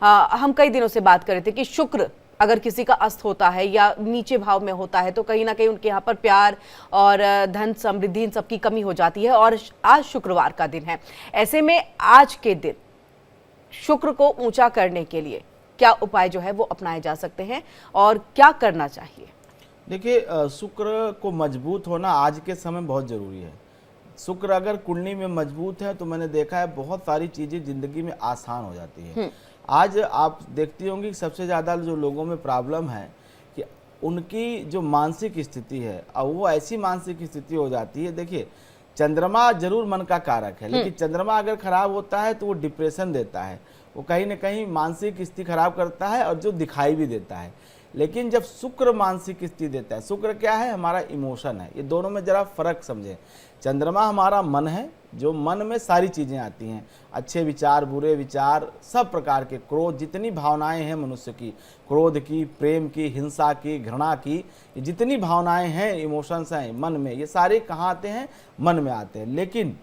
हम कई दिनों से बात कर रहे थे कि शुक्र अगर किसी का अस्त होता है या नीचे भाव में होता है तो कहीं ना कहीं उनके यहाँ पर प्यार और धन समृद्धि इन सबकी कमी हो जाती है। और आज शुक्रवार का दिन है, ऐसे में आज के दिन शुक्र को ऊंचा करने के लिए क्या उपाय जो है वो अपनाए जा सकते हैं और क्या करना चाहिए? देखिए, शुक्र को मजबूत होना आज के समय बहुत ज़रूरी है। शुक्र अगर कुंडली में मजबूत है तो मैंने देखा है बहुत सारी चीज़ें ज़िंदगी में आसान हो जाती है। आज आप देखती होंगी सबसे ज़्यादा जो लोगों में प्रॉब्लम है कि उनकी जो मानसिक स्थिति है, अब वो ऐसी मानसिक स्थिति हो जाती है। देखिए, चंद्रमा जरूर मन का कारक है, लेकिन चंद्रमा अगर खराब होता है तो वो डिप्रेशन देता है, वो कहीं ना कहीं मानसिक स्थिति खराब करता है और जो दिखाई भी देता है। लेकिन जब शुक्र मानसिक स्थिति देता है, शुक्र क्या है? हमारा इमोशन है। ये दोनों में जरा फर्क समझें। चंद्रमा हमारा मन है, जो मन में सारी चीज़ें आती हैं, अच्छे विचार, बुरे विचार, सब प्रकार के, क्रोध, जितनी भावनाएं हैं मनुष्य की, क्रोध की, प्रेम की, हिंसा की, घृणा की, ये जितनी भावनाएं हैं, इमोशंस हैं मन में, ये सारे कहाँ आते हैं? मन में आते हैं। लेकिन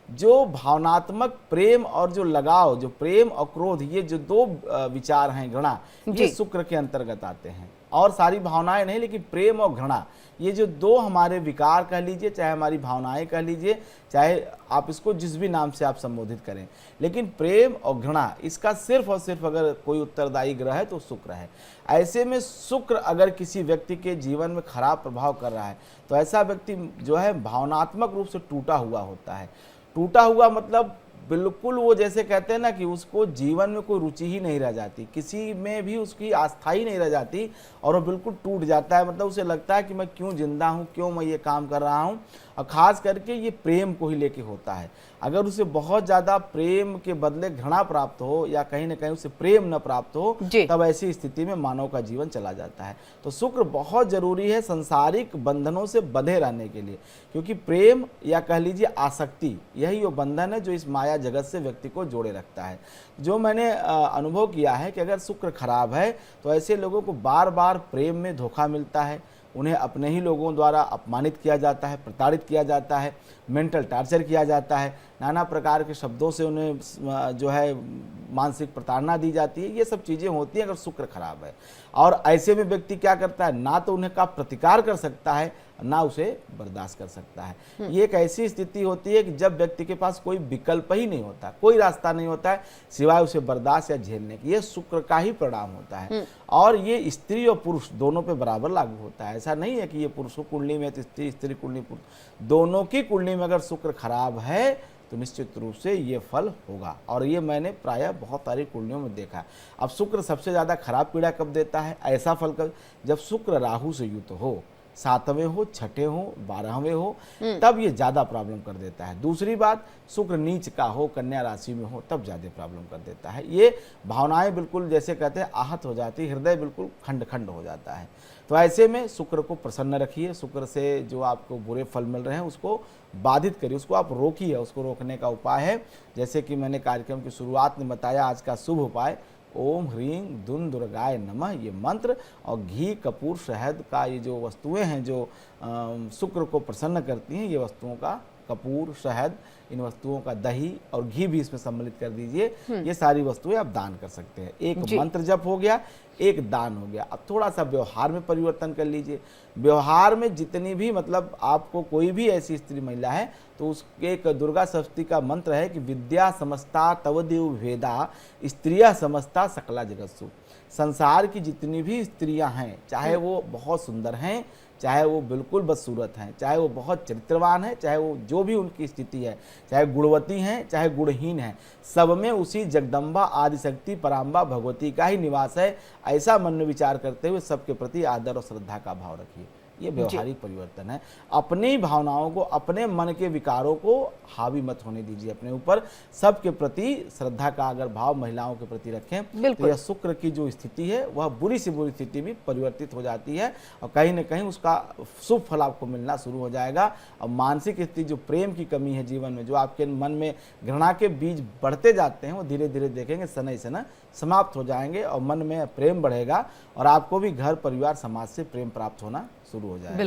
जो भावनात्मक प्रेम और जो लगाव, जो प्रेम और क्रोध, ये जो दो विचार हैं, घृणा, ये शुक्र के अंतर्गत आते हैं। और सारी भावनाएं नहीं, लेकिन प्रेम और घृणा, ये जो दो हमारे विकार कह लीजिए, चाहे हमारी भावनाएं कह लीजिए, चाहे आप इसको जिस भी नाम से आप संबोधित करें, लेकिन प्रेम और घृणा, इसका सिर्फ और सिर्फ अगर कोई उत्तरदायी ग्रह है तो शुक्र है। ऐसे में शुक्र अगर किसी व्यक्ति के जीवन में खराब प्रभाव कर रहा है तो ऐसा व्यक्ति जो है भावनात्मक रूप से टूटा हुआ होता है। टूटा हुआ मतलब बिल्कुल वो जैसे कहते हैं ना कि उसको जीवन में कोई रुचि ही नहीं रह जाती, किसी में भी उसकी आस्था ही नहीं रह जाती और वो बिल्कुल टूट जाता है। मतलब उसे लगता है कि मैं क्यों जिंदा हूँ, क्यों मैं ये काम कर रहा हूँ। और ख़ास करके ये प्रेम को ही लेके होता है। अगर उसे बहुत ज़्यादा प्रेम के बदले घृणा प्राप्त हो या कहीं ना कहीं उसे प्रेम न प्राप्त हो, तब ऐसी स्थिति में मानव का जीवन चला जाता है। तो शुक्र बहुत ज़रूरी है संसारिक बंधनों से बंधे रहने के लिए, क्योंकि प्रेम या कह लीजिए आसक्ति, यही वो बंधन है जो इस माया जगत से व्यक्ति को जोड़े रखता है। जो मैंने अनुभव किया है कि अगर शुक्र खराब है तो ऐसे लोगों को बार बार प्रेम में धोखा मिलता है, उन्हें अपने ही लोगों द्वारा अपमानित किया जाता है, प्रताड़ित किया जाता है, मेंटल टॉर्चर किया जाता है, नाना प्रकार के शब्दों से उन्हें जो है मानसिक प्रताड़ना दी जाती है। ये सब चीज़ें होती हैं अगर शुक्र खराब है। और ऐसे में व्यक्ति क्या करता है? ना तो उन्हें का प्रतिकार कर सकता है, ना उसे बर्दाश्त कर सकता है। ये एक ऐसी स्थिति होती है कि जब व्यक्ति के पास कोई विकल्प ही नहीं होता, कोई रास्ता नहीं होता है सिवाय उसे बर्दाश्त या झेलने की। ये शुक्र का ही परिणाम होता है और ये स्त्री और पुरुष दोनों पे बराबर लागू होता है। ऐसा नहीं है कि ये पुरुषों कुंडली में तो स्त्री, स्त्री कुंडली पुरुष, दोनों की कुंडली में अगर शुक्र खराब है तो निश्चित रूप से ये फल होगा। और ये मैंने प्रायः बहुत सारी कुंडलियों में देखा है। अब शुक्र सबसे ज़्यादा खराब पीड़ा कब देता है? ऐसा फल कब? जब शुक्र राहु से युक्त हो, 7वें हो, 6ठे हो, 12वें हो, तब ये ज़्यादा प्रॉब्लम कर देता है। दूसरी बात, शुक्र नीच का हो, कन्या राशि में हो, तब ज़्यादा प्रॉब्लम कर देता है। ये भावनाएं बिल्कुल जैसे कहते हैं आहत हो जाती, हृदय बिल्कुल खंड खंड हो जाता है। तो ऐसे में शुक्र को प्रसन्न रखिए। शुक्र से जो आपको बुरे फल मिल रहे हैं उसको बाधित करिए, उसको आप रोकिए। उसको रोकने का उपाय है, जैसे कि मैंने कार्यक्रम की शुरुआत में बताया, आज का शुभ उपाय ओम ह्रीं दुन दुर्गाय नमः, ये मंत्र और घी, कपूर, शहद का ये जो वस्तुएं हैं जो शुक्र को प्रसन्न करती हैं, ये वस्तुओं का कपूर, शहद, इन वस्तुओं का दही और घी भी इसमें सम्मिलित कर दीजिए। ये सारी वस्तुएं आप दान कर सकते हैं। एक मंत्र जप हो गया, एक दान हो गया। अब थोड़ा सा व्यवहार में परिवर्तन कर लीजिए। व्यवहार में जितनी भी मतलब आपको कोई भी ऐसी स्त्री महिला है तो उसके एक दुर्गा सप्तशती का मंत्र है कि विद्या समस्ता तवदेव भेदा स्त्रिया समस्ता सकला जगत्सु। संसार की जितनी भी स्त्रियां हैं, चाहे वो बहुत सुंदर हैं, चाहे वो बिल्कुल बदसूरत हैं, चाहे वो बहुत चरित्रवान है, चाहे वो जो भी उनकी स्थिति है, चाहे गुणवती हैं, चाहे गुणहीन हैं, सब में उसी जगदम्बा आदिशक्ति पराम्बा भगवती का ही निवास है। ऐसा मन में विचार करते हुए सबके प्रति आदर और श्रद्धा का भाव रखिए। ये व्यवहारिक परिवर्तन है। अपनी भावनाओं को, अपने मन के विकारों को हावी मत होने दीजिए अपने ऊपर। सबके प्रति श्रद्धा का अगर भाव महिलाओं के प्रति रखें तो यह शुक्र की जो स्थिति है वह बुरी से बुरी स्थिति भी परिवर्तित हो जाती है और कहीं न कहीं उसका शुभ फल आपको मिलना शुरू हो जाएगा। और मानसिक स्थिति, जो प्रेम की कमी है जीवन में, जो आपके मन में घृणा के बीज बढ़ते जाते हैं, वो धीरे धीरे देखेंगे सनई सना समाप्त हो जाएंगे और मन में प्रेम बढ़ेगा और आपको भी घर, परिवार, समाज से प्रेम प्राप्त होना शुरू हो जाएगा।